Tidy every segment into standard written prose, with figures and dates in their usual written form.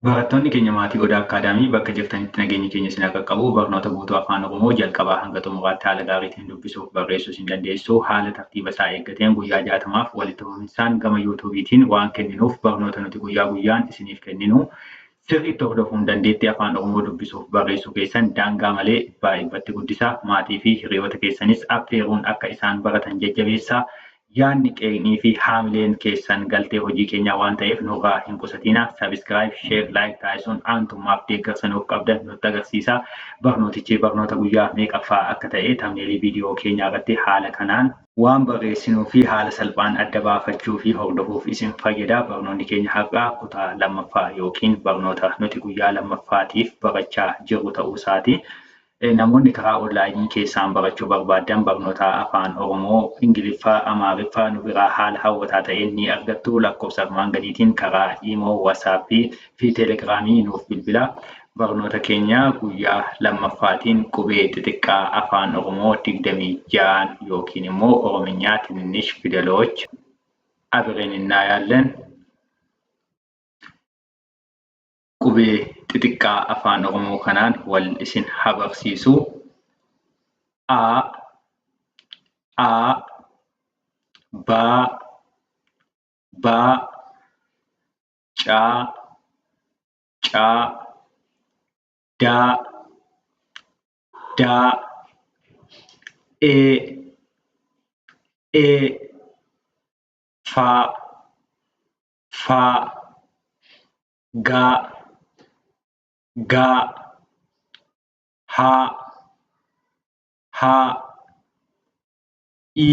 Barattoonni keenya maatii Odaa Akaadaamii bakka jirtanitti nageenyi keenya isin akka qabu barnoota guutuu afaan Oromoo jalqabaa hanga xumuraatti haala gaariitiin dubbisuuf barreessuu isin dandeessu haala tartiiba isaa eeggateen guyyaa 60maaf walitti fufinsaan gama yuutuubiitiin waan kenninuuf barnoota nuti guyyaa guyyaan isiniif kenninu sirriitti hordofuun dandeettii afaan Oromoo dubbisuuf barreessuu keessan daangaa malee baay'ee guddisaa maatii fi hiriyoota keessanis affeeruun akka isaan baratan jajjabeessaa. Yaanni qeeqnii fi haamileen keessan galtee hojii keenyaa waan ta'eef nurraa hin qusatinaa. Sabiskiraayib, sheer, laayik taasisuun aantummaaf deeggarsa nuuf qabdan nutti agarsiisa. Barnootichi barnoota guyyaa meeqaffaa akka ta'e tamneelii viidiyoo keenyaa irratti haala kanaan waan barreessinuu fi haala salphaan adda baafachuu fi hordofuuf isin fayyada. Barnoonni keenya har'aa kutaa lammaffaa yookiin barnoota nuti guyyaa lammaffaatiif barachaa jirru ta'uu isaati. Namoonni karaa onlaayinii keessaan barachuu barbaadan barnoota afaan Oromoo, Ingiliffaa, Amaariffaa nu biraa haala hawwataa ta'een ni argattu. Lakkoofsa armaan gadiitiin karaa iimoo, waatsaappii fi teelegiraamii nuuf bilbilaa. Barnoota keenya guyyaa lammaffaatiin qubee xixiqqaa afaan Oromoo 26 yookiin immoo Oromiyaa ትንንሽ ፊደሎች አብረን እናያለን. qubee xixiqqaa afaan Oromoo kanaan wal isin habarsiisu. A, ba, ca, da, e, fa, ga, ha, i,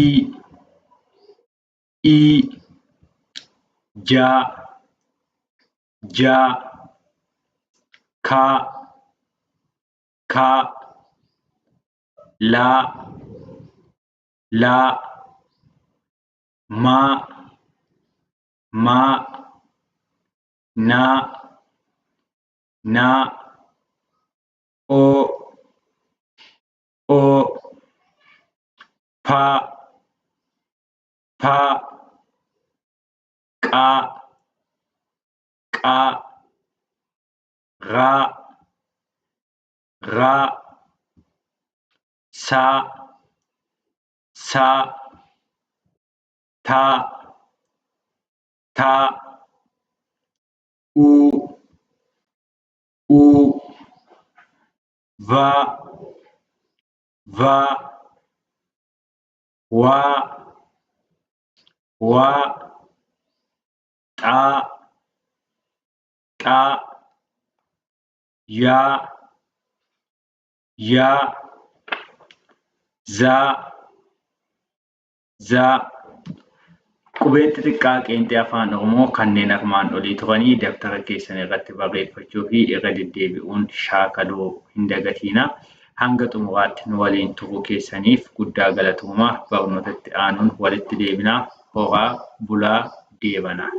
ja, ka, la, ma, na, o, pa, qa, ra, sa, ta, u, va, wa, ta, ya, za. Qubeen xixiqqaa qeenxee afaan Oromoo kanneen armaan olii turanii daftara keessan irratti barreeffachuu fi irra deddeebi'uun shaakaluu hin dagatinaa. Hanga xumuraatti nu waliin turuu keessaniif guddaa galatoomaa. Barnootatti aanuun walitti deebinaa. Horaa bulaa deebanaa.